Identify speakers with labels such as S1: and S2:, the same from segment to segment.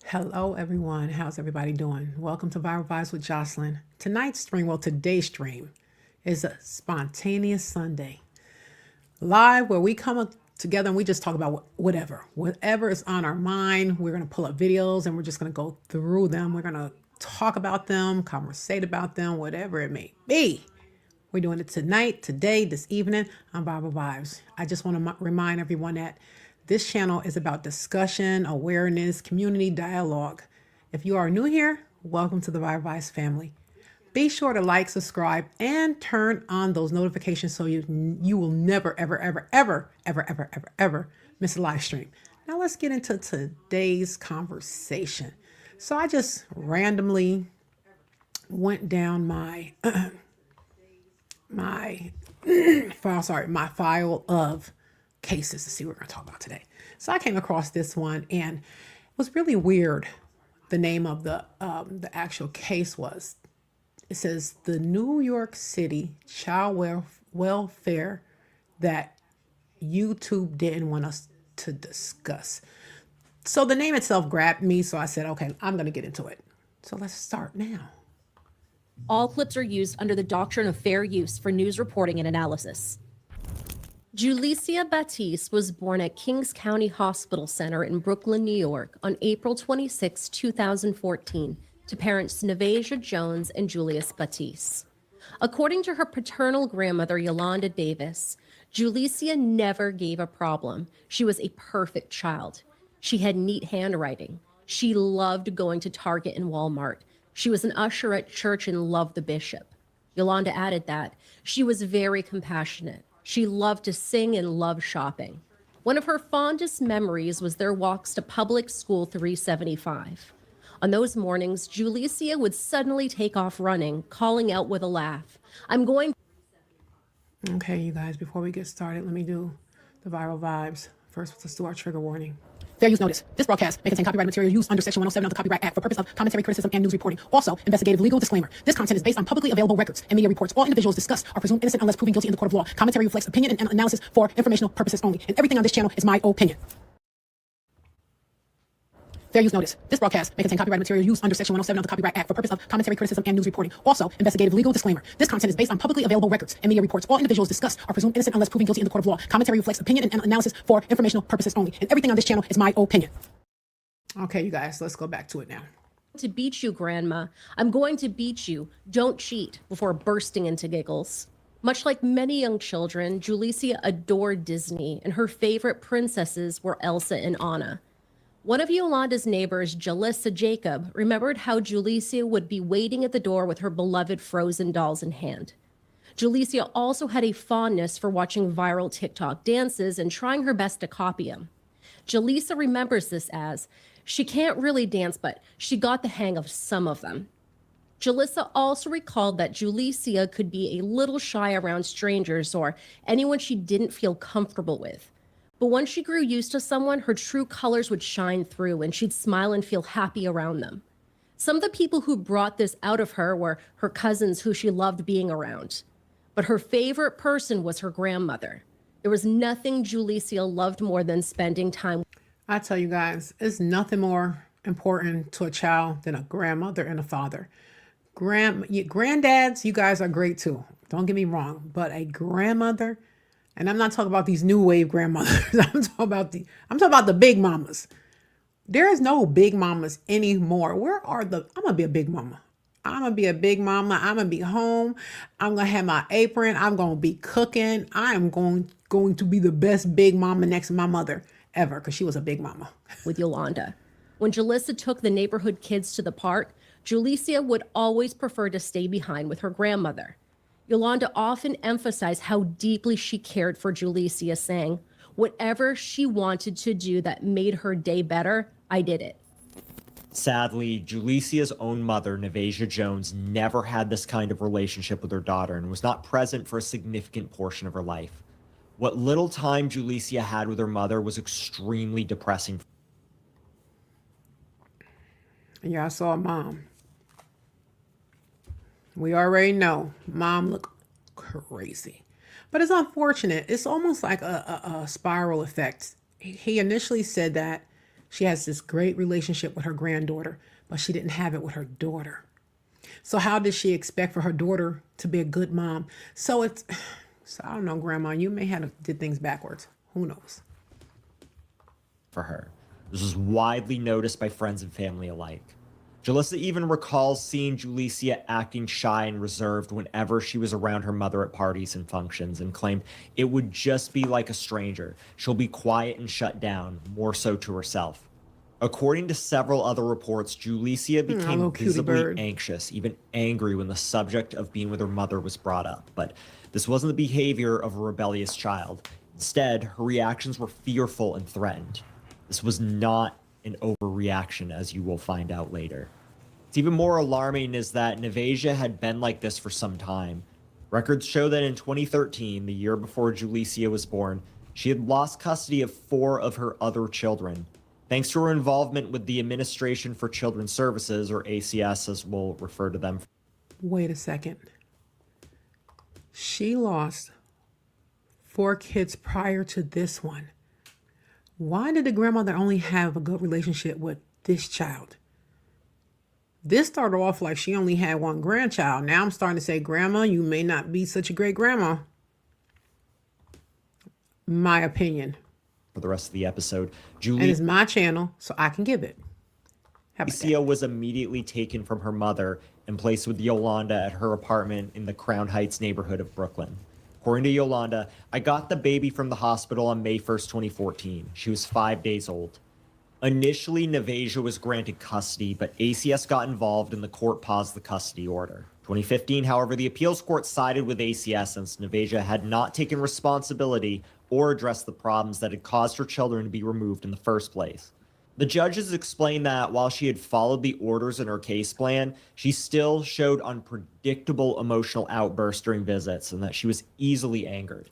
S1: Hello, everyone. How's everybody doing? Welcome to Viral Vibes with Jocelyn. Tonight's stream, well, today's stream is a spontaneous Sunday live where we come together and we just talk about whatever is on our mind. We're going to pull up videos and we're just going to go through them. We're going to talk about them, conversate about them, whatever it may be. We're doing it tonight, today, this evening on Viral Vibes. I just want to remind everyone that this channel is about discussion, awareness, community dialogue. If you are new here, welcome to the Viral Vibes family. Be sure to like, subscribe, and turn on those notifications so you will never, ever miss a live stream. Now let's get into today's conversation. So I just randomly went down my my file of cases to see what we're going to talk about today. So I came across this one and it was really weird. The name of the actual case was, it says the New York City child welfare that YouTube didn't want us to discuss. So the name itself grabbed me. So I said, okay, I'm going to get into it. So let's start now.
S2: All clips are used under the doctrine of fair use for news reporting and analysis. Julyiana Battie was born at Kings County Hospital Center in Brooklyn, New York on April 26, 2014, to parents Nevasia Jones and Julius Battie. According to her paternal grandmother, Yolanda Davis, Julyiana never gave a problem. She was a perfect child. She had neat handwriting. She loved going to Target and Walmart. She was an usher at church and loved the bishop. Yolanda added that she was very compassionate. She loved to sing and loved shopping. One of her fondest memories was their walks to Public School 375. On those mornings, Julyiana would suddenly take off running, calling out with a laugh, "I'm going."
S1: Okay, you guys, before we get started, let me do the viral vibes. First, let's do our trigger warning. Fair use notice. This broadcast may contain copyrighted material used under Section 107 of the Copyright Act for purpose of commentary, criticism, and news reporting. Also, investigative legal disclaimer. This content is based on publicly available records and media reports. All individuals discussed are presumed innocent unless proven guilty in the court of law. Commentary reflects opinion and analysis for informational purposes only. And everything on this channel is my opinion. Fair use notice. This broadcast may contain copyrighted material used under Section 107 of the Copyright Act for purpose of commentary, criticism, and news reporting. Also, investigative legal disclaimer. This content is based on publicly available records and media reports. All individuals discussed are presumed innocent unless proven guilty in the court of law. Commentary reflects opinion and analysis for informational purposes only. And everything on this channel is my opinion. Okay, you guys, let's go back to it now.
S2: To beat you, Grandma. I'm going to beat you. Don't cheat, before bursting into giggles. Much like many young children, Julyiana adored Disney, and her favorite princesses were Elsa and Anna. One of Yolanda's neighbors, Jalissa Jacob, remembered how Julyiana would be waiting at the door with her beloved Frozen dolls in hand. Julyiana also had a fondness for watching viral TikTok dances and trying her best to copy them. Jalissa remembers this as, she can't really dance, but she got the hang of some of them. Jalissa also recalled that Julyiana could be a little shy around strangers or anyone she didn't feel comfortable with. But once she grew used to someone, her true colors would shine through and she'd smile and feel happy around them. Some of the people who brought this out of her were her cousins who she loved being around. But her favorite person was her grandmother. There was nothing Julyiana loved more than spending time.
S1: I tell you guys, it's nothing more important to a child than a grandmother and a father. Granddads, you guys are great too. Don't get me wrong, but a grandmother, and I'm not talking about these new wave grandmothers. I'm talking about the big mamas. There is no big mamas anymore. I'm gonna be a big mama. I'm gonna be a big mama. I'm gonna be home. I'm gonna have my apron. I'm gonna be cooking. I am going to be the best big mama next to my mother ever, because she was a big mama.
S2: With Yolanda. When Jalissa took the neighborhood kids to the park, Julyiana would always prefer to stay behind with her grandmother. Yolanda often emphasized how deeply she cared for Julyiana, saying, "Whatever she wanted to do that made her day better, I did it."
S3: Sadly, Julia's own mother, Nevasia Jones, never had this kind of relationship with her daughter and was not present for a significant portion of her life. What little time Julia had with her mother was extremely depressing.
S1: Yeah, I saw mom. We already know mom looked crazy. But it's unfortunate. It's almost like a spiral effect. He initially said that She has this great relationship with her granddaughter, but she didn't have it with her daughter. So how did she expect for her daughter to be a good mom? So I don't know, Grandma, you may have did things backwards. Who knows?
S3: For her. This was widely noticed by friends and family alike. Jalissa even recalls seeing Julyiana acting shy and reserved whenever she was around her mother at parties and functions, and claimed it would just be like a stranger. She'll be quiet and shut down, more so to herself. According to several other reports, Julyiana became visibly anxious, even angry when the subject of being with her mother was brought up. But this wasn't the behavior of a rebellious child. Instead, her reactions were fearful and threatened. This was not an overreaction, as you will find out later. What's even more alarming is that Nevasia had been like this for some time. Records show that in 2013, the year before Julyiana was born, she had lost custody of 4 of her other children. Thanks to her involvement with the Administration for Children's Services, or ACS as we'll refer to them.
S1: Wait a second. She lost 4 kids prior to this one. Why did the grandmother only have a good relationship with this child? This started off like she only had 1 grandchild. Now I'm starting to say, Grandma, you may not be such a great grandma. My opinion.
S3: For the rest of the episode,
S1: And it's my channel, so I can give it.
S3: Julyiana was immediately taken from her mother and placed with Yolanda at her apartment in the Crown Heights neighborhood of Brooklyn. According to Yolanda, I got the baby from the hospital on May 1st, 2014. She was 5 days old. Initially, Nevasia was granted custody, but ACS got involved and the court paused the custody order. 2015, however, the appeals court sided with ACS since Nevasia had not taken responsibility or addressed the problems that had caused her children to be removed in the first place. The judges explained that while she had followed the orders in her case plan, she still showed unpredictable emotional outbursts during visits and that she was easily angered.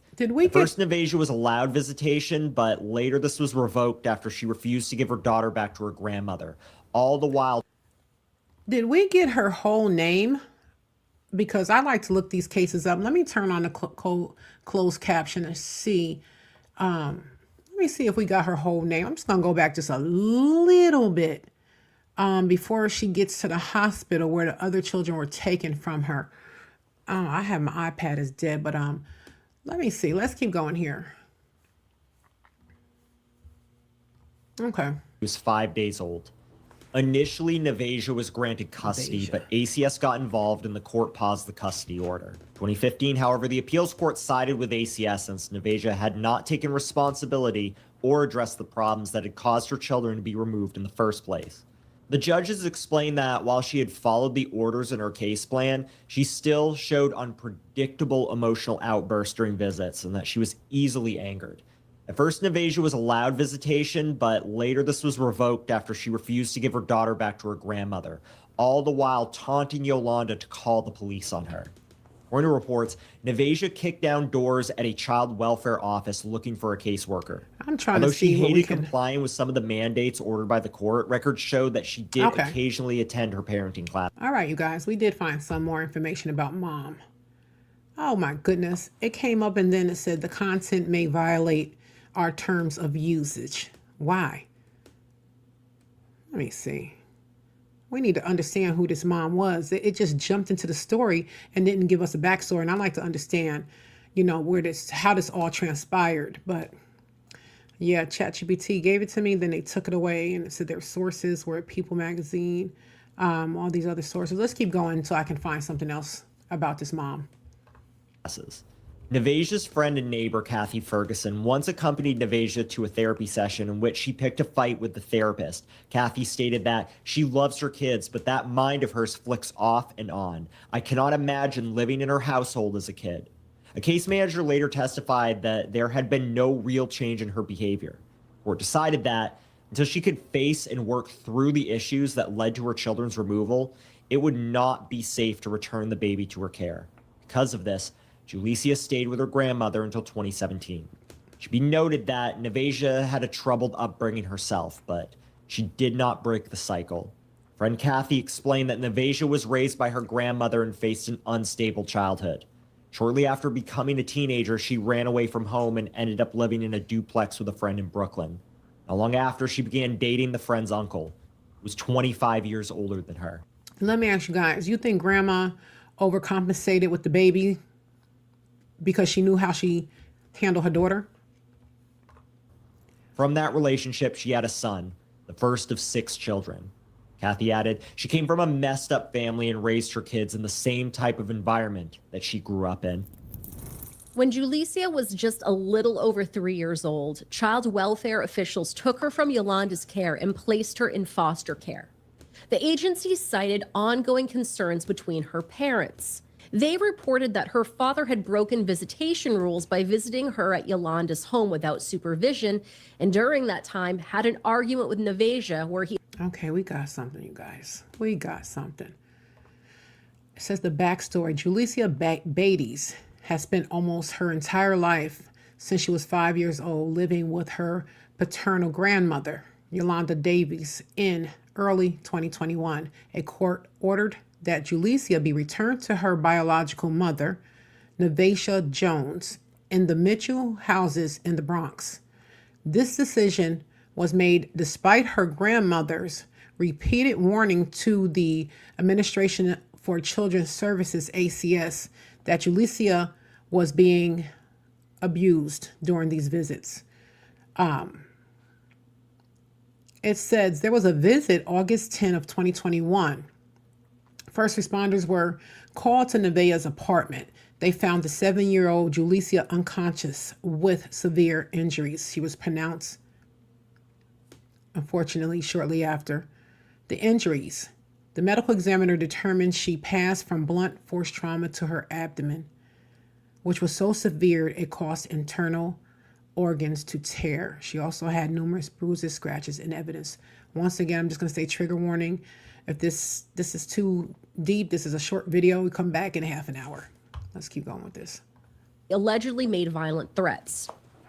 S3: First, Nevasia was allowed visitation, but later this was revoked after she refused to give her daughter back to her grandmother. All the while...
S1: Did we get her whole name? Because I like to look these cases up. Let me turn on the closed caption and see. Let me see if we got her whole name. I'm just going to go back just a little bit before she gets to the hospital where the other children were taken from her. I have my iPad is dead, but let me see. Let's keep going here. Okay.
S3: She was 5 days old. Initially, Nevasia was granted custody, but ACS got involved and the court paused the custody order. 2015, however, the appeals court sided with ACS since Nevasia had not taken responsibility or addressed the problems that had caused her children to be removed in the first place. The judges explained that while she had followed the orders in her case plan, she still showed unpredictable emotional outbursts during visits and that she was easily angered. At first, Nevasia was allowed visitation, but later this was revoked after she refused to give her daughter back to her grandmother, all the while taunting Yolanda to call the police on her. According to reports, Nevasia kicked down doors at a child welfare office looking for a caseworker.
S1: I'm trying to see
S3: she
S1: what
S3: hated complying with some of the mandates ordered by the court, records showed that she did occasionally attend her parenting class.
S1: All right, you guys, we did find some more information about Mom. Oh my goodness. It came up and then it said the content may violate our terms of usage. Why? Let me see. We need to understand who this mom was. It just jumped into the story and didn't give us a backstory. And I like to understand, how this all transpired. But yeah, ChatGPT gave it to me. Then they took it away and it said their sources were People Magazine, all these other sources. Let's keep going so I can find something else about this mom.
S3: Nevasia's friend and neighbor, Kathy Ferguson, once accompanied Nevasia to a therapy session in which she picked a fight with the therapist. Kathy stated that she loves her kids, but that mind of hers flicks off and on. I cannot imagine living in her household as a kid. A case manager later testified that there had been no real change in her behavior, or decided that until she could face and work through the issues that led to her children's removal, it would not be safe to return the baby to her care. Because of this, Julyiana stayed with her grandmother until 2017. It should be noted that Nevasia had a troubled upbringing herself, but she did not break the cycle. Friend Kathy explained that Nevasia was raised by her grandmother and faced an unstable childhood. Shortly after becoming a teenager, she ran away from home and ended up living in a duplex with a friend in Brooklyn. Not long after, she began dating the friend's uncle, who was 25 years older than her.
S1: Let me ask you guys, you think grandma overcompensated with the baby because she knew how she handled her daughter?
S3: From that relationship, she had a son, the first of 6 children. Kathy added, she came from a messed up family and raised her kids in the same type of environment that she grew up in.
S2: When Julyicia was just a little over 3 years old, child welfare officials took her from Yolanda's care and placed her in foster care. The agency cited ongoing concerns between her parents. They reported that her father had broken visitation rules by visiting her at Yolanda's home without supervision, and during that time had an argument with Nevasia where he...
S1: Okay, we got something, you guys. We got something. It says the backstory. Julyicia Battie has spent almost her entire life since she was 5 years old living with her paternal grandmother, Yolanda Davies. In early 2021, a court ordered that Julyicia be returned to her biological mother, Nevasia Jones, in the Mitchell houses in the Bronx. This decision was made despite her grandmother's repeated warning to the Administration for Children's Services, ACS, that Julyicia was being abused during these visits. It says there was a visit August 10 of 2021. First responders were called to Nevaeh's apartment. They found the 7-year-old Julyicia unconscious with severe injuries. She was pronounced, unfortunately, shortly after. The injuries. The medical examiner determined she passed from blunt force trauma to her abdomen, which was so severe it caused internal organs to tear. She also had numerous bruises, scratches, and evidence. Once again, I'm just going to say trigger warning. If this is too deep, this is a short video. We come back in half an hour. Let's keep going with this.
S2: allegedly made violent threats.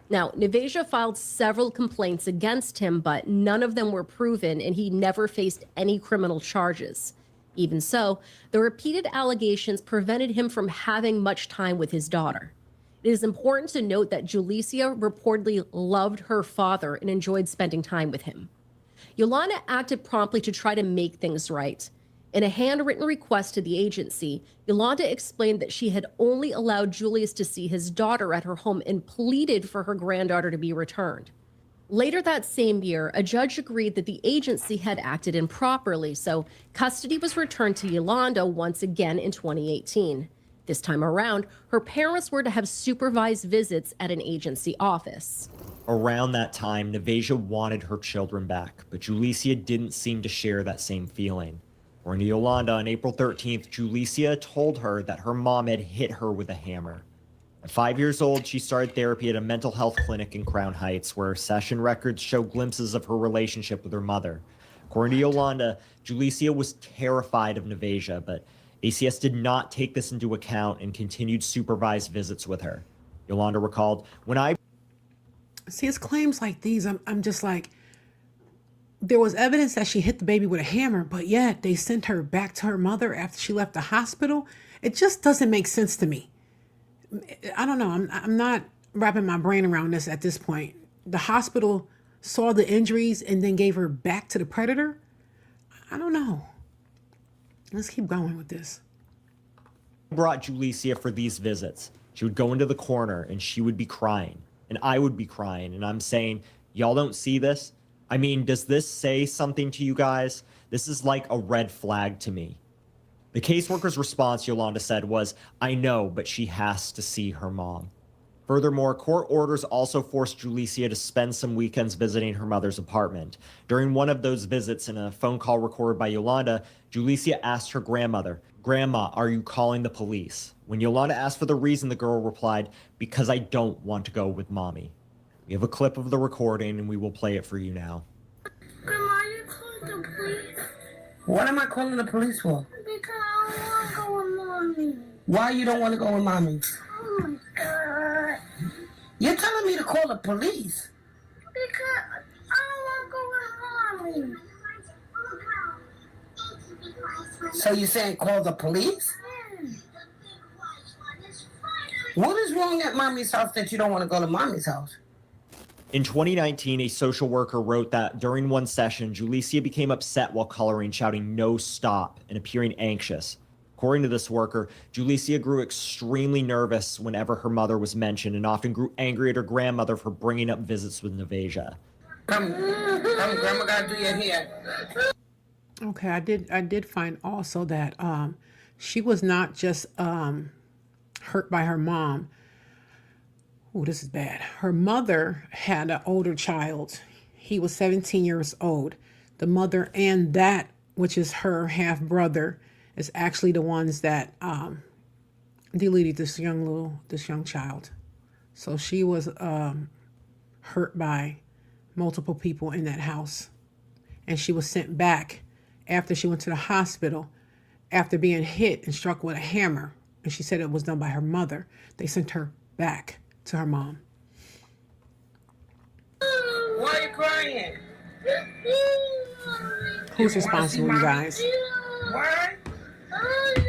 S2: Now, Nevasia filed several complaints against him, but none of them were proven, and he never faced any criminal charges. Even so, the repeated allegations prevented him from having much time with his daughter. It is important to note that Julyicia reportedly loved her father and enjoyed spending time with him. Yolanda acted promptly to try to make things right. In a handwritten request to the agency, Yolanda explained that she had only allowed Julius to see his daughter at her home and pleaded for her granddaughter to be returned. Later that same year, a judge agreed that the agency had acted improperly, so custody was returned to Yolanda once again in 2018. This time around, her parents were to have supervised visits at an agency office.
S3: Around that time, Nevasia wanted her children back, but Julyicia didn't seem to share that same feeling. According to Yolanda, on April 13th, Julyicia told her that her mom had hit her with a hammer. At 5 years old, she started therapy at a mental health clinic in Crown Heights, where session records show glimpses of her relationship with her mother. According to Yolanda, Julyicia was terrified of Nevasia, but ACS did not take this into account and continued supervised visits with her. Yolanda recalled, when I
S1: See, it's claims like these, I'm just like, there was evidence that she hit the baby with a hammer, but yet they sent her back to her mother after she left the hospital. It just doesn't make sense to me. I don't know. I'm not wrapping my brain around this at this point. The hospital saw the injuries and then gave her back to the predator. I don't know. Let's keep going with this.
S3: brought Julyicia for these visits, she would go into the corner and she would be crying, and I would be crying, and I'm saying, y'all don't see this? I mean, does this say something to you guys? This is like a red flag to me. The caseworker's response, Yolanda said, was, I know, but she has to see her mom. Furthermore, court orders also forced Julyicia to spend some weekends visiting her mother's apartment. During one of those visits, in a phone call recorded by Yolanda, Julyicia asked her grandmother, Grandma, are you calling the police? When Yolanda asked for the reason, the girl replied, because I don't want to go with Mommy. We have a clip of the recording, and we will play it for you now.
S4: Grandma, you calling the police?
S5: What am I calling the police for?
S4: Because I don't want to go with Mommy.
S5: Why you don't want to go with Mommy?
S4: Oh my God.
S5: You're telling me to call the police?
S4: Because I don't want to go with Mommy.
S5: So you're saying call the police?
S4: Yeah.
S5: What is wrong at Mommy's house that you don't want to go to Mommy's house?
S3: In 2019, a social worker wrote that during one session, Julyicia became upset while coloring, shouting, "No, stop," and appearing anxious. According to this worker, Julyicia grew extremely nervous whenever her mother was mentioned and often grew angry at her grandmother for bringing up visits with Nevasia.
S5: Come, Grandma gotta do your hair.
S1: Okay, I did find also that she was not just hurt by her mom. Oh, this is bad. Her mother had an older child. He was 17 years old. The mother and that, which is her half brother, is actually the ones that deleted this young child. So she was hurt by multiple people in that house, and she was sent back after she went to the hospital after being hit and struck with a hammer. And she said it was done by her mother. They sent her back to her mom.
S5: Why are you crying?
S1: Who's responsible, you guys?
S5: Why? Huh?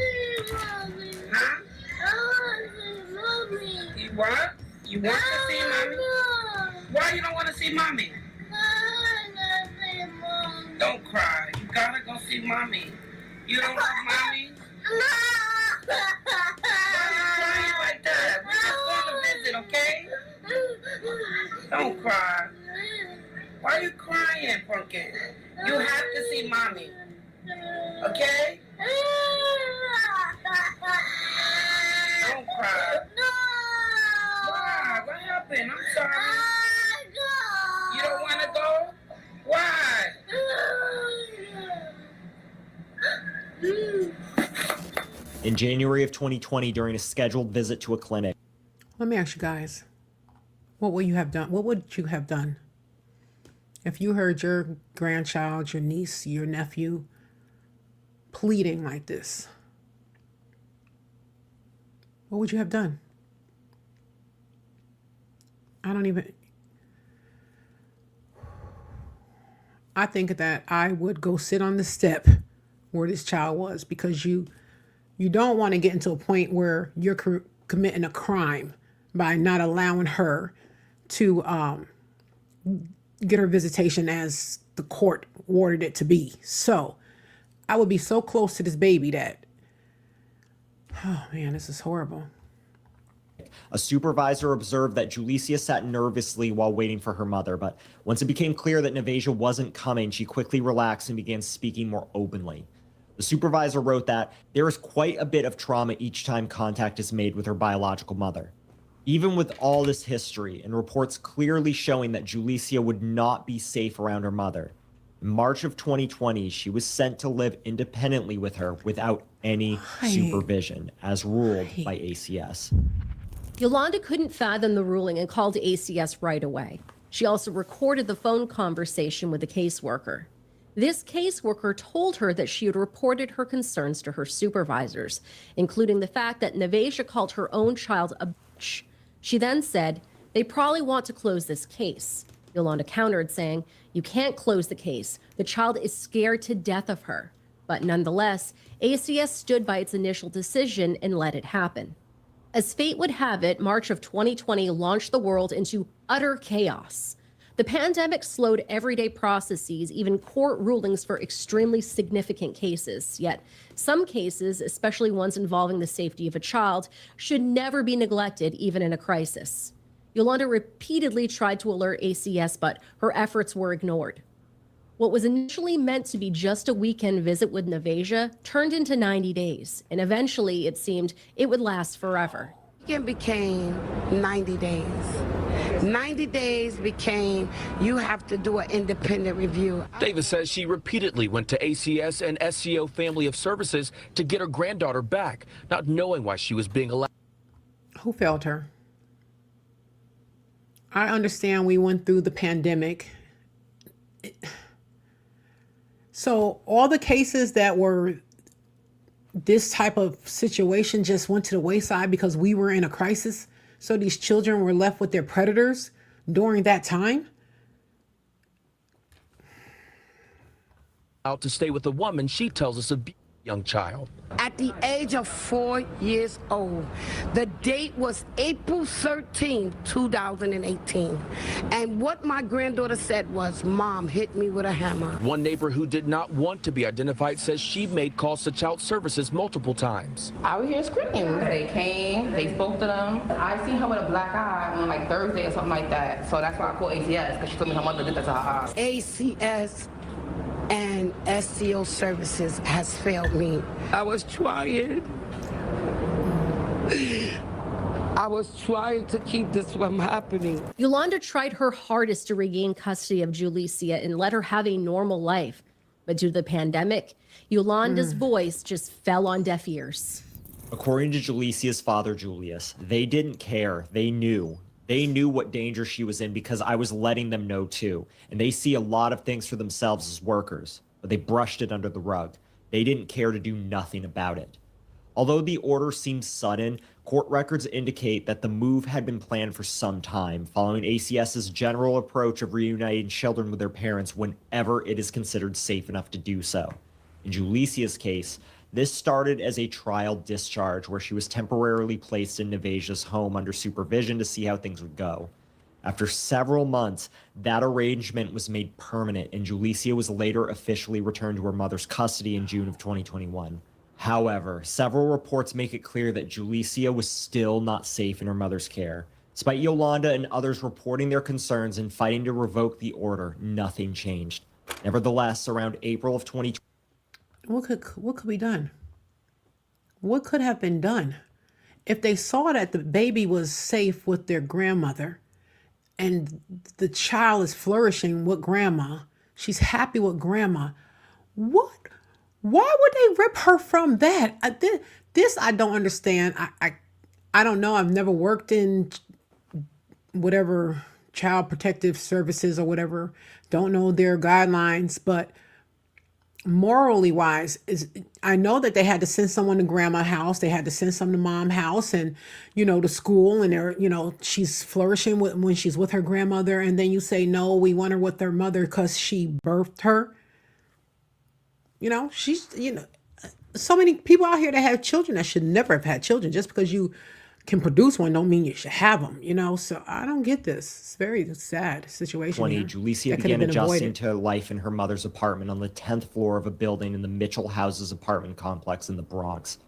S5: You what? You want to see mommy? Why you don't want to see mommy? Don't cry. You gotta go see mommy. You don't love mommy? Why are you crying like that? We just want to visit, okay? Don't cry. Why are you crying, Pumpkin? You have to see mommy. Okay? Don't cry. Why? What happened? I'm sorry. You don't want to go? Why?
S3: In January of 2020, during a scheduled visit to a clinic,
S1: Let me ask you guys, what would you have done? What would you have done if you heard your grandchild, your niece, your nephew pleading like this? What would you have done? I think that I would go sit on the step where this child was, because you don't want to get into a point where you're committing a crime by not allowing her to get her visitation as the court ordered it to be. So I would be so close to this baby that, oh man, this is horrible.
S3: a supervisor observed that Julyicia sat nervously while waiting for her mother, but once it became clear that Nevasia wasn't coming, she quickly relaxed and began speaking more openly. The supervisor wrote that there is quite a bit of trauma each time contact is made with her biological mother. Even with all this history and reports clearly showing that Julyicia would not be safe around her mother, in March of 2020, she was sent to live independently with her without any supervision, as ruled by ACS.
S2: Yolanda couldn't fathom the ruling and called ACS right away. She also recorded the phone conversation with the caseworker. This caseworker told her that she had reported her concerns to her supervisors, including the fact that Nevasia called her own child a bitch. She then said, "They probably want to close this case." Yolanda countered, saying, "You can't close the case. The child is scared to death of her." But nonetheless, ACS stood by its initial decision and let it happen. As fate would have it, March of 2020 launched the world into utter chaos. The pandemic slowed everyday processes, even court rulings for extremely significant cases. Yet some cases, especially ones involving the safety of a child, should never be neglected, even in a crisis. Yolanda repeatedly tried to alert ACS, but her efforts were ignored. What was initially meant to be just a weekend visit with Nevasia turned into 90 days, and eventually it seemed it would last forever.
S6: It became 90 days. 90 days became, you have to do an independent review.
S7: Davis says she repeatedly went to ACS and SCO Family of Services to get her granddaughter back, not knowing why she was being allowed.
S1: Who failed her? I understand we went through the pandemic. So all the cases that were this type of situation just went to the wayside because we were in a crisis. So these children were left with their predators during that time.
S7: Out to stay with a woman she tells us young child.
S6: At the age of 4 years old, the date was April 13, 2018. And what my granddaughter said was, "Mom hit me with a hammer."
S7: One neighbor who did not want to be identified says she made calls to child services multiple times.
S8: I would hear screaming. They came, they spoke to them. I seen her with a black eye on like Thursday or something like that. So that's why I called ACS, because she told me her mother did that to her eye.
S6: ACS and SCO services has failed me. I was trying to keep this from happening.
S2: Yolanda tried her hardest to regain custody of Julyicia and let her have a normal life. But due to the pandemic, Yolanda's voice just fell on deaf ears.
S3: According to Julyicia's father, Julius, they didn't care. They knew. They knew what danger she was in because I was letting them know too. And they see a lot of things for themselves as workers, but they brushed it under the rug. They didn't care to do nothing about it. Although the order seems sudden, court records indicate that the move had been planned for some time, following ACS's general approach of reuniting children with their parents whenever it is considered safe enough to do so. In Julysia's case, this started as a trial discharge where she was temporarily placed in Nevasia's home under supervision to see how things would go. After several months, that arrangement was made permanent and Julyicia was later officially returned to her mother's custody in June of 2021. However, several reports make it clear that Julyicia was still not safe in her mother's care. Despite Yolanda and others reporting their concerns and fighting to revoke the order, nothing changed. Nevertheless, around April of 2020,
S1: What could be done? What could have been done? If they saw that the baby was safe with their grandmother and the child is flourishing with grandma, she's happy with grandma, why would they rip her from that? This I don't understand. I don't know. I've never worked in whatever child protective services or whatever. Don't know their guidelines, but morally wise, I know that they had to send someone to grandma's house. They had to send someone to mom's house and, to school. And they're, she's flourishing when she's with her grandmother. And then you say, no, we want her with her mother because she birthed her. She's, so many people out here that have children that should never have had children. Just because you can produce one don't mean you should have them, so I don't get this. It's a very sad situation.
S3: Julyicia began adjusting to life in her mother's apartment on the 10th floor of a building in the Mitchell Houses apartment complex in the Bronx.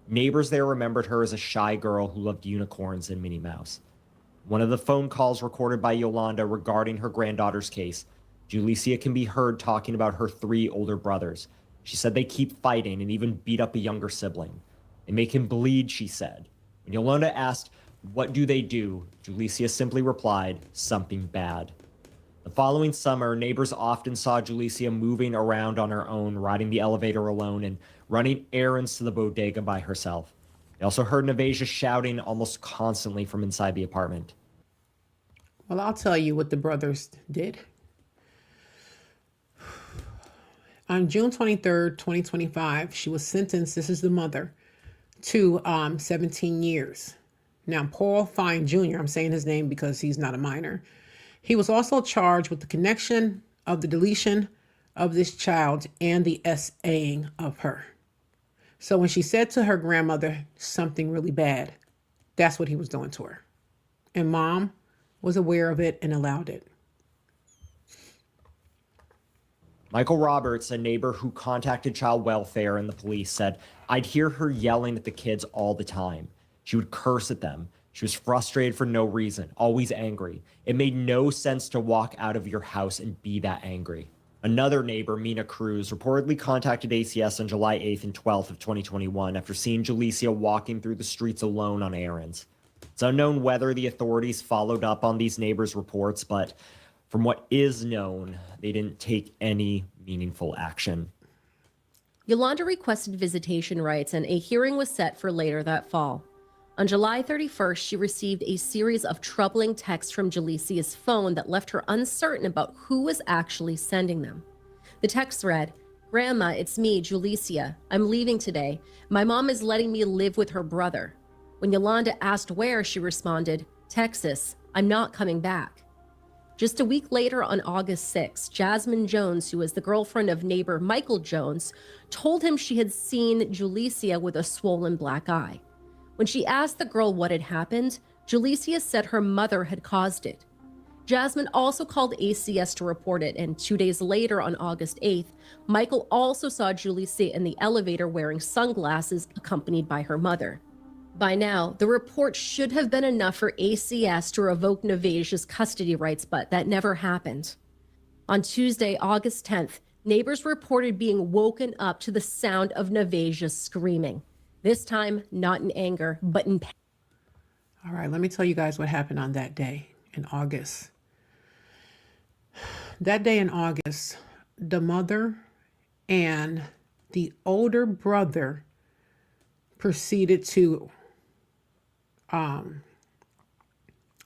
S3: Neighbors there remembered her as a shy girl who loved unicorns and Minnie Mouse. One of the phone calls recorded by Yolanda regarding her granddaughter's case, Julyicia can be heard talking about her 3 older brothers. She said they keep fighting and even beat up a younger sibling. They make him bleed, she said. When Yolanda asked, what do they do? Julyicia simply replied, something bad. The following summer, neighbors often saw Julyicia moving around on her own, riding the elevator alone, and running errands to the bodega by herself. They also heard Nevasia shouting almost constantly from inside the apartment.
S1: Well, I'll tell you what the brothers did. On June 23rd, 2025, she was sentenced, this is the mother, to 17 years. Now, Paul Fine Jr., I'm saying his name because he's not a minor. He was also charged with the connection of the deletion of this child and the SAing of her. So when she said to her grandmother something really bad, that's what he was doing to her. And mom was aware of it and allowed it.
S3: Michael Roberts, a neighbor who contacted child welfare and the police, said, I'd hear her yelling at the kids all the time. She would curse at them. She was frustrated for no reason, always angry. It made no sense to walk out of your house and be that angry. Another neighbor, Mina Cruz, reportedly contacted ACS on July 8th and 12th of 2021 after seeing Julyicia walking through the streets alone on errands. It's unknown whether the authorities followed up on these neighbors' reports, but from what is known, they didn't take any meaningful action.
S2: Yolanda requested visitation rights, and a hearing was set for later that fall. On July 31st, she received a series of troubling texts from Julysia's phone that left her uncertain about who was actually sending them. The text read, Grandma, it's me, Julyicia. I'm leaving today. My mom is letting me live with her brother. When Yolanda asked where, she responded, Texas. I'm not coming back. Just a week later, on August 6, Jasmine Jones, who was the girlfriend of neighbor Michael Jones, told him she had seen Julyicia with a swollen black eye. When she asked the girl what had happened, Julyicia said her mother had caused it. Jasmine also called ACS to report it, and 2 days later, on August 8th, Michael also saw Julyicia in the elevator wearing sunglasses, accompanied by her mother. By now, the report should have been enough for ACS to revoke Nevasia's custody rights, but that never happened. On Tuesday, August 10th, neighbors reported being woken up to the sound of Nevasia screaming. This time, not in anger, but in pain.
S1: All right, let me tell you guys what happened on that day in August. That day in August, the mother and the older brother proceeded to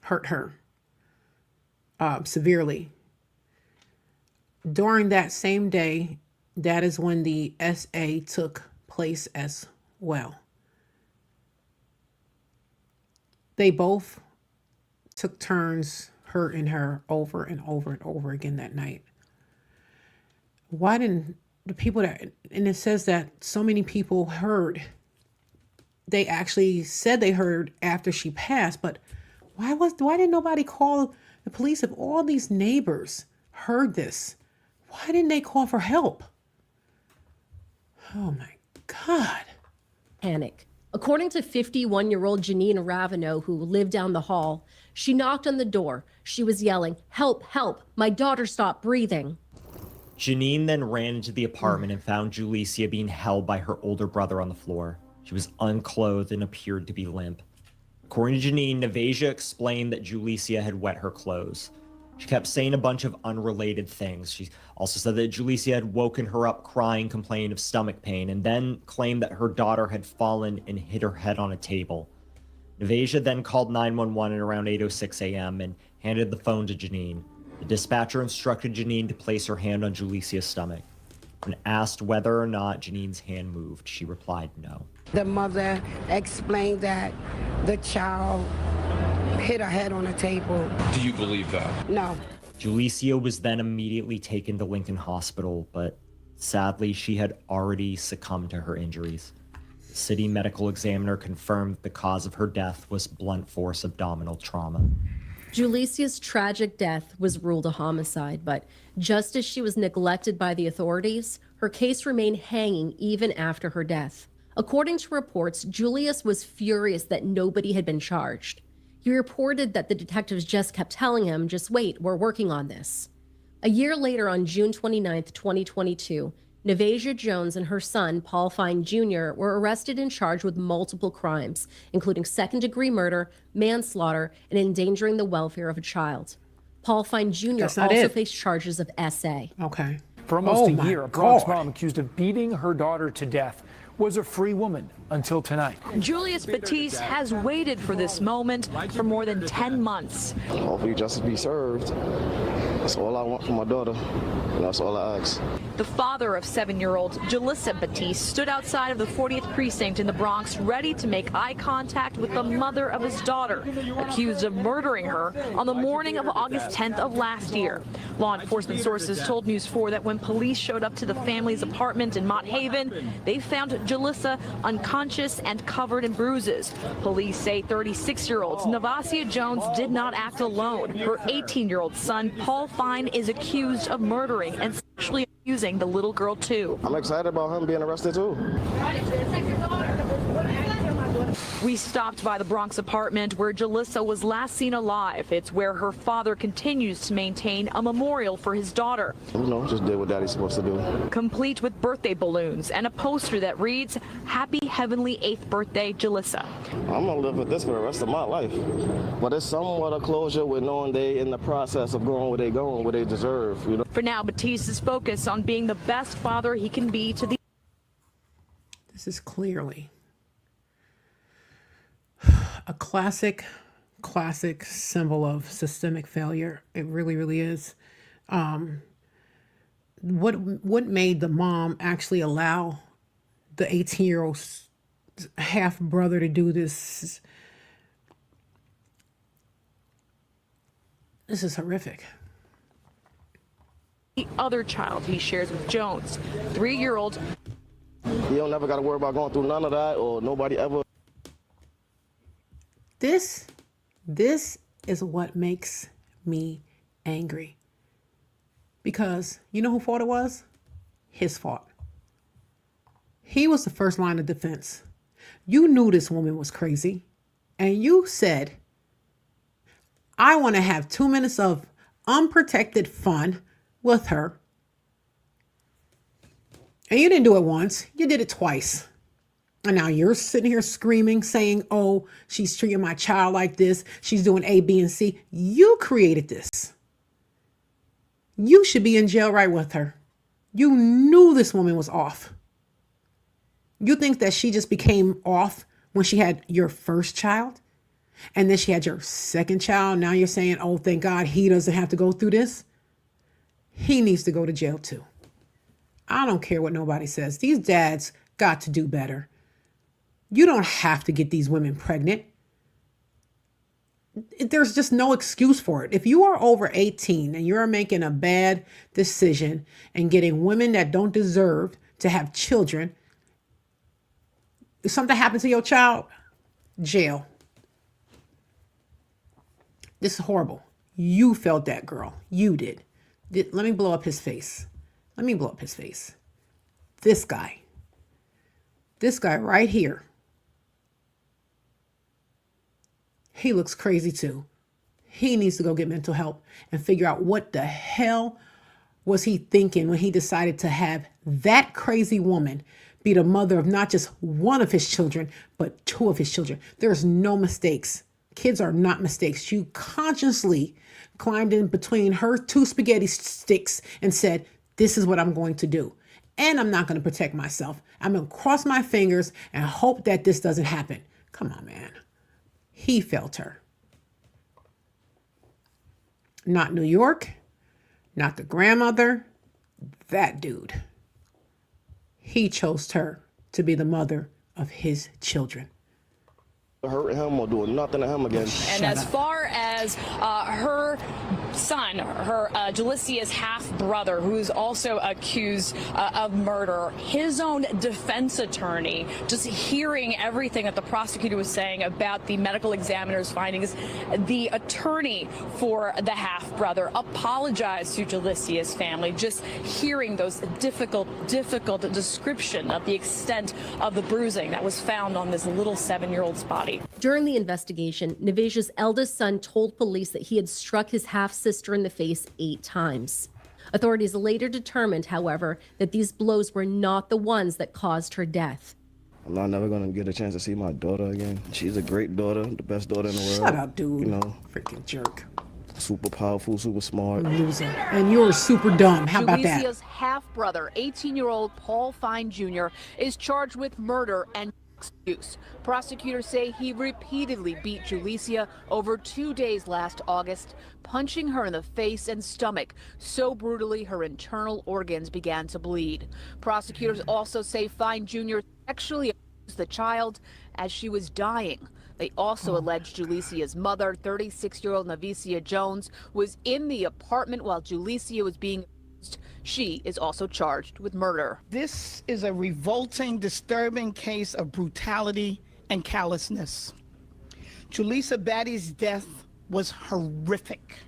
S1: hurt her severely. During that same day, that is when the SA took place as well. They both took turns hurting her over and over and over again that night. Why didn't the people that, and it says that so many people heard, they actually said they heard after she passed, but why didn't nobody call the police if all these neighbors heard this? Why didn't they call for help? Oh my God.
S2: Panic. According to 51-year-old Janine Ravenel, who lived down the hall, she knocked on the door. She was yelling, "Help, help, my daughter stopped breathing."
S3: Janine then ran into the apartment and found Julyicia being held by her older brother on the floor. She was unclothed and appeared to be limp. According to Janine, Nevasia explained that Julyicia had wet her clothes. She kept saying a bunch of unrelated things. She also said that Julyicia had woken her up crying, complaining of stomach pain, and then claimed that her daughter had fallen and hit her head on a table. Nevasia then called 911 at around 8:06 a.m. and handed the phone to Janine. The dispatcher instructed Janine to place her hand on Julysia's stomach. When asked whether or not Janine's hand moved, she replied no.
S6: The mother explained that the child hit her head on a table.
S7: Do you believe that?
S6: No.
S3: Julyicia was then immediately taken to Lincoln Hospital, but sadly, she had already succumbed to her injuries. The city medical examiner confirmed the cause of her death was blunt force abdominal trauma.
S2: Julysia's tragic death was ruled a homicide, but just as she was neglected by the authorities, her case remained hanging even after her death. According to reports, Julius was furious that nobody had been charged. He reported that the detectives just kept telling him, "Just wait, we're working on this." A year later, on June 29, 2022, Nevasia Jones and her son, Paul Fine Jr., were arrested and charged with multiple crimes, including second-degree murder, manslaughter, and endangering the welfare of a child. Paul Fine Jr. also faced charges of SA.
S1: Okay.
S9: For almost a year, a Bronx mom accused of beating her daughter to death was a free woman until tonight.
S10: Julius Batiste has waited for this moment for more than 10 months.
S11: Hopefully justice be served. That's all I want for my daughter. That's all I ask.
S10: The father of 7-year-old Julyicia Batiste stood outside of the 40th precinct in the Bronx, ready to make eye contact with the mother of his daughter, accused of murdering her on the morning of August 10th of last year. Law enforcement sources told News 4 that when police showed up to the family's apartment in Mott Haven, they found Julyicia unconscious and covered in bruises. Police say 36-year-old Nevasia Jones did not act alone. Her 18-year-old son, Paul Fine, is accused of murdering and sexually abusing the little girl, too.
S11: I'm excited about him being arrested, too.
S10: We stopped by the Bronx apartment where Julyicia was last seen alive. It's where her father continues to maintain a memorial for his daughter.
S11: You know, just did what daddy's supposed to do.
S10: Complete with birthday balloons and a poster that reads, "Happy Heavenly 8th Birthday, Julyicia."
S11: I'm going to live with this for the rest of my life. But it's somewhat a closure with knowing they in the process of going where they going, where they deserve, you know.
S10: For now, Batiste is focused on being the best father he can be to the...
S1: This is clearly a classic symbol of systemic failure. It really, really is. What made the mom actually allow the 18-year-old half brother to do this? This is horrific.
S10: The other child he shares with Jones, 3-year-old.
S11: You don't never got to worry about going through none of that, or nobody ever.
S1: This is what makes me angry. Because you know whose fault it was? His fault. He was the first line of defense. You knew this woman was crazy. And you said, I want to have 2 minutes of unprotected fun with her. And you didn't do it once. You did it twice. And now you're sitting here screaming, saying, oh, she's treating my child like this. She's doing A, B, and C. You created this. You should be in jail right with her. You knew this woman was off. You think that she just became off when she had your first child? And then she had your second child. Now you're saying, oh, thank God he doesn't have to go through this. He needs to go to jail too. I don't care what nobody says. These dads got to do better. You don't have to get these women pregnant. There's just no excuse for it. If you are over 18 and you're making a bad decision and getting women that don't deserve to have children, if something happened to your child, jail. This is horrible. You felt that, girl. You did. Let me blow up his face. Let me blow up his face. This guy right here. He looks crazy too. He needs to go get mental help and figure out what the hell was he thinking when he decided to have that crazy woman be the mother of not just one of his children, but 2 of his children. There's no mistakes. Kids are not mistakes. You consciously climbed in between her 2 spaghetti sticks and said, this is what I'm going to do. And I'm not going to protect myself. I'm going to cross my fingers and hope that this doesn't happen. Come on, man. He felt her. Not New York, not the grandmother, that dude. He chose her to be the mother of his children.
S11: Hurt him or doing nothing to him again.
S10: And as far as her son, her Julyia's half-brother, who's also accused of murder, his own defense attorney, just hearing everything that the prosecutor was saying about the medical examiner's findings, the attorney for the half-brother apologized to Julyia's family, just hearing those difficult description of the extent of the bruising that was found on this little 7-year-old's body.
S2: During the investigation, Nevaeh's eldest son told police that he had struck his half-sister in the face 8 times. Authorities later determined, however, that these blows were not the ones that caused her death.
S11: I'm not never going to get a chance to see my daughter again. She's a great daughter, the best daughter in the world.
S1: Shut up, dude.
S11: You know,
S1: freaking jerk.
S11: Super powerful, super smart.
S1: Loser. And you're super dumb. How about that?
S10: Julyia's half-brother, 18-year-old Paul Fine Jr., is charged with murder and abuse. Prosecutors say he repeatedly beat Julyiana over 2 days last August, punching her in the face and stomach so brutally her internal organs began to bleed. Prosecutors also say Fine Jr. sexually abused the child as she was dying. They also allege Julyia's mother, 36-year-old Nevaeh Jones, was in the apartment while Julyiana was being abused. She is also charged with murder.
S12: This is a revolting, disturbing case of brutality and callousness. Julyiana Battie's death was horrific,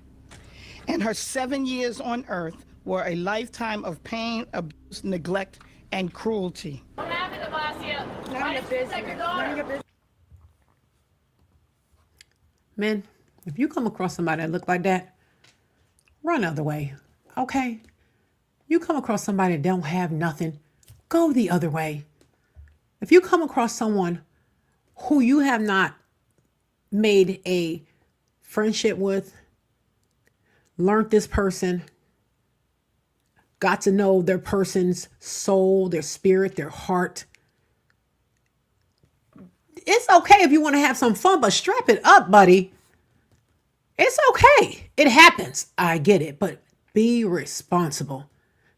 S12: and her 7 years on earth were a lifetime of pain, abuse, neglect, and cruelty.
S10: What happened to Nevaeh? Why did you take your daughter?
S1: Men, if you come across somebody that look like that, run the other way, okay? You come across somebody that don't have nothing, go the other way. If you come across someone who you have not made a friendship with, learned this person, got to know their person's soul, their spirit, their heart, it's okay if you want to have some fun, but strap it up, buddy. It's okay. It happens. I get it, but be responsible.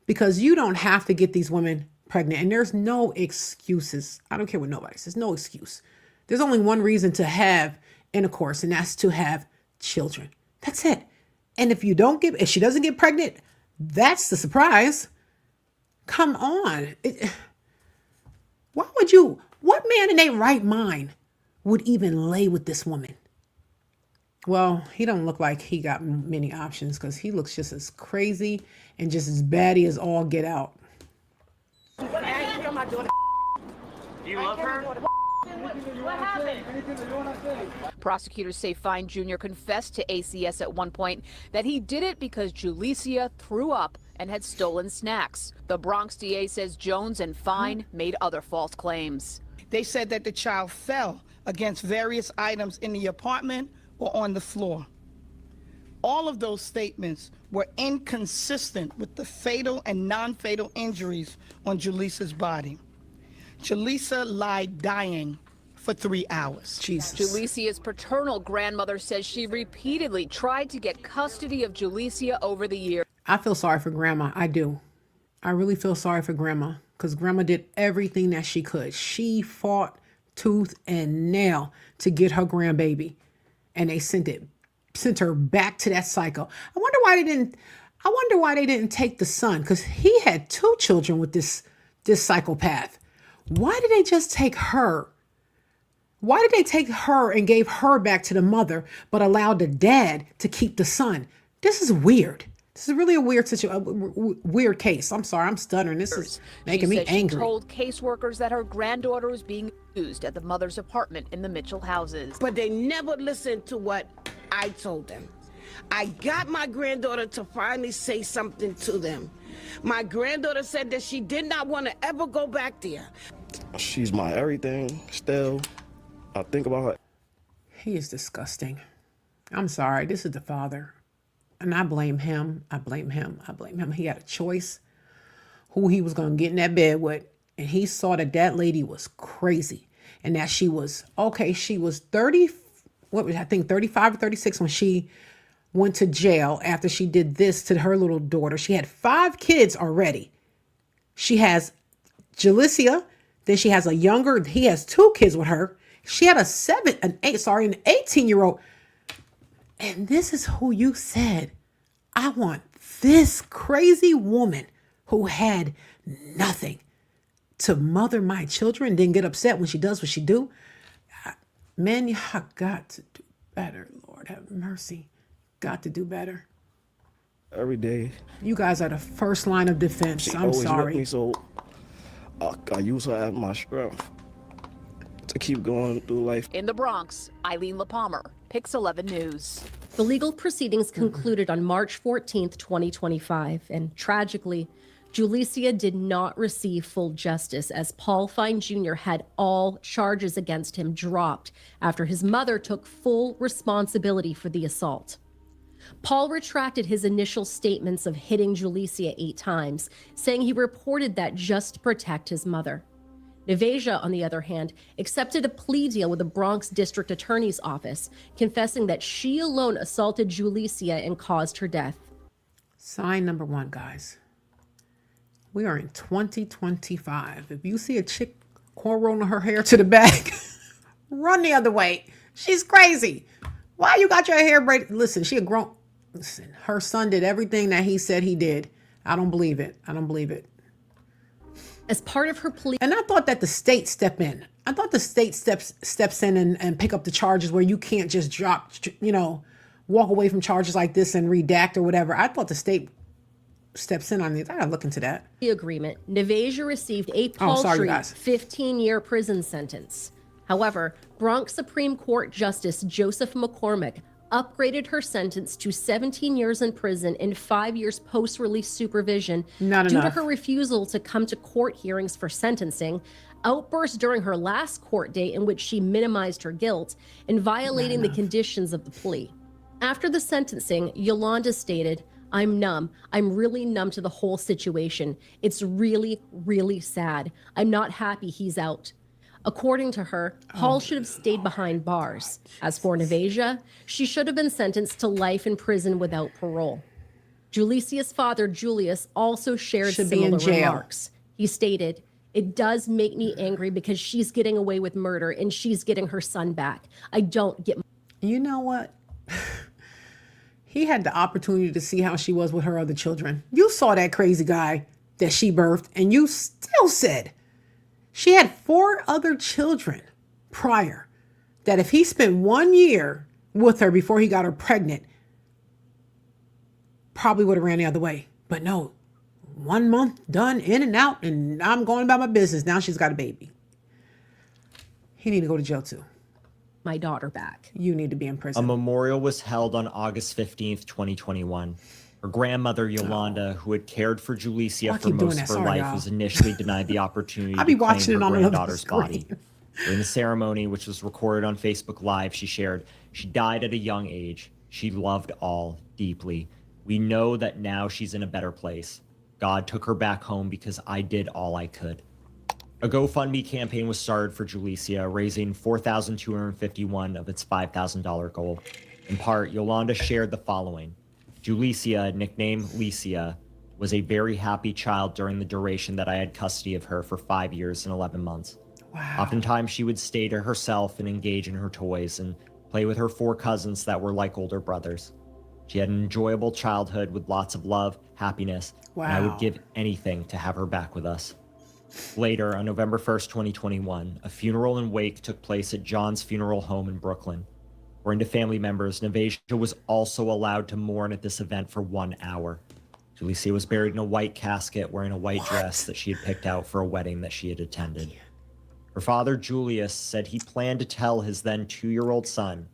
S1: Because you don't have to get these women pregnant. And there's no excuses. I don't care what nobody says. No excuse. There's only one reason to have intercourse, and that's to have children. That's it. And if she doesn't get pregnant, That's the surprise. Come on. What man in their right mind would even lay with this woman? Well, he don't look like he got many options because he looks just as crazy and just as batty as all get out.
S13: Do you love her?
S10: What happened? Prosecutors say Fine Jr. confessed to ACS at one point that he did it because Julyicia threw up and had stolen snacks. The Bronx DA says Jones and Fine made other false claims.
S12: They said that the child fell against various items in the apartment or on the floor. All of those statements were inconsistent with the fatal and non-fatal injuries on Julysia's body. Julyicia lied dying for 3 hours.
S1: Jesus.
S10: Julysia's paternal grandmother says she repeatedly tried to get custody of Julyicia over the years.
S1: I feel sorry for Grandma. I do. I really feel sorry for Grandma because Grandma did everything that she could. She fought tooth and nail to get her grandbaby, and they sent her back to that cycle. I wonder why they didn't take the son, because he had 2 children with this psychopath. Why did they just take her? Why did they take her and gave her back to the mother, but allowed the dad to keep the son? This is weird. This is really a weird situation, weird case. I'm sorry, I'm stuttering. This is making me angry.
S10: She told caseworkers that her granddaughter was being used at the mother's apartment in the Mitchell houses.
S6: But they never listened to what I told them. I got my granddaughter to finally say something to them. My granddaughter said that she did not want to ever go back there.
S11: She's my everything still. I think about her.
S1: He is disgusting. I'm sorry. This is the father. And I blame him. I blame him. He had a choice who he was going to get in that bed with. And he saw that that lady was crazy. And that she was 30, 35 or 36 when she went to jail after she did this to her little daughter. She had 5 kids already. She has Julyicia. Then she has he has 2 kids with her. She had an 18-year-old. And this is who you said, I want this crazy woman who had nothing to mother my children, then get upset when she does what she do. Men, y'all got to do better. Lord have mercy. Got to do better.
S11: Every day.
S1: You guys are the first line of defense.
S11: She
S1: I'm
S11: always
S1: sorry.
S11: with me, so I use her as my strength to keep going through life.
S10: In the Bronx, Eileen LaPalmer, Pix 11 News.
S2: The legal proceedings concluded on March 14th, 2025, and tragically, Julyicia did not receive full justice as Paul Fine Jr. had all charges against him dropped after his mother took full responsibility for the assault. Paul retracted his initial statements of hitting Julyicia 8 times, saying he reported that just to protect his mother. Nevasia, on the other hand, accepted a plea deal with the Bronx District Attorney's Office, confessing that she alone assaulted Julyicia and caused her death.
S1: Sign number 1, guys. We are in 2025. If you see a chick cornrolling her hair to the back, run the other way. She's crazy. Why you got your hair braided? Listen, listen, her son did everything that he said he did. I don't believe it.
S2: As part of her plea.
S1: And I thought that the state step in. I thought the state steps in and pick up the charges where you can't just drop, walk away from charges like this and redact or whatever. I thought the state steps in on these. I gotta look into that.
S2: The agreement, Nevasia received a paltry 15-year prison sentence. However, Bronx Supreme Court Justice Joseph McCormick upgraded her sentence to 17 years in prison and 5 years post-release supervision due to her refusal to come to court hearings for sentencing, outbursts during her last court date in which she minimized her guilt, and violating the conditions of the plea. After the sentencing, Yolanda stated, "I'm numb. I'm really numb to the whole situation. It's really, really sad. I'm not happy he's out." According to her, Paul should have stayed behind bars. As for Nevasia, she should have been sentenced to life in prison without parole. Julysia's father, Julius, also shared similar remarks. He stated, "It does make me angry because she's getting away with murder and she's getting her son back. I don't get..."
S1: You know what? He had the opportunity to see how she was with her other children. You saw that crazy guy that she birthed, and you still said she had 4 other children prior, that if he spent 1 year with her before he got her pregnant, probably would have ran the other way. But no, 1 month done, in and out, and I'm going about my business. Now she's got a baby. He need to go to jail too.
S2: My daughter back.
S1: You need to be in
S3: A
S1: prison.
S3: memorial was held on August 15th, 2021. Her grandmother, Yolanda, who had cared for Julicia for most of her life, was initially denied the opportunity to claim her granddaughter's body. During the ceremony, which was recorded on Facebook Live, she shared, "She died at a young age. She loved all deeply. We know that now she's in a better place. God took her back home because I did all I could." A GoFundMe campaign was started for Julicia, raising $4,251 of its $5,000 goal. In part, Yolanda shared the following. "Julicia, nicknamed Licia, was a very happy child during the duration that I had custody of her for 5 years and 11 months. Wow. Oftentimes she would stay to herself and engage in her toys and play with her 4 cousins that were like older brothers. She had an enjoyable childhood with lots of love, happiness, and I would give anything to have her back with us." Later, on November 1st, 2021, a funeral and wake took place at John's funeral home in Brooklyn. According to family members, Nevasia was also allowed to mourn at this event for 1 hour. Julicia was buried in a white casket wearing a white dress that she had picked out for a wedding that she had attended. Her father, Julius, said he planned to tell his then 2-year-old son,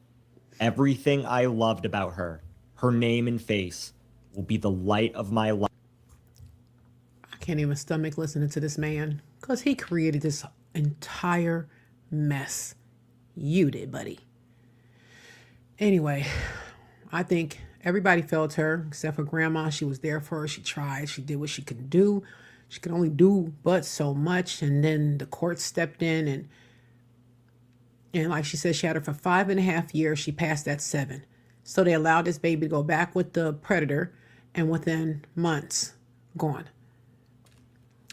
S3: "Everything I loved about her, her name and face, will be the light of my life."
S1: I can't even stomach listening to this man because he created this entire mess. You did, buddy. Anyway, I think everybody felt her except for grandma. She was there for her. She tried. She did what she could do. She could only do but so much. And then the court stepped in and like she said, she had her for 5.5 years. She passed at 7. So they allowed this baby to go back with the predator, and within months, gone.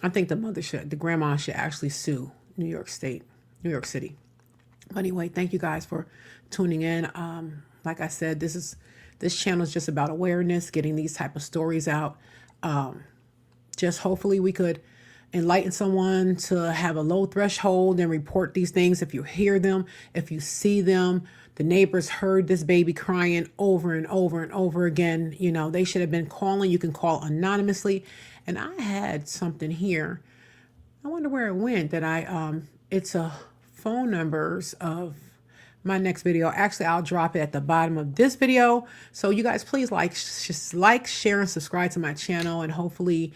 S1: I think the grandma should actually sue New York City. But anyway, thank you guys for tuning in. Like I said, this channel is just about awareness, getting these type of stories out. Just hopefully we could enlighten someone to have a low threshold and report these things if you hear them, if you see them. The neighbors heard this baby crying over and over and over again. You know, they should have been calling. You can call anonymously. And I had something here. I wonder where it went that it's a phone numbers of my next video. Actually, I'll drop it at the bottom of this video. So you guys, please like, share, and subscribe to my channel. And hopefully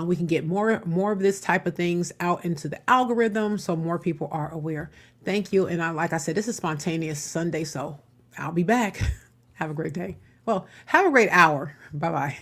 S1: we can get more of this type of things out into the algorithm so more people are aware. Thank you. And like I said, this is Spontaneous Sunday, so I'll be back. Have a great day. Well, have a great hour. Bye-bye.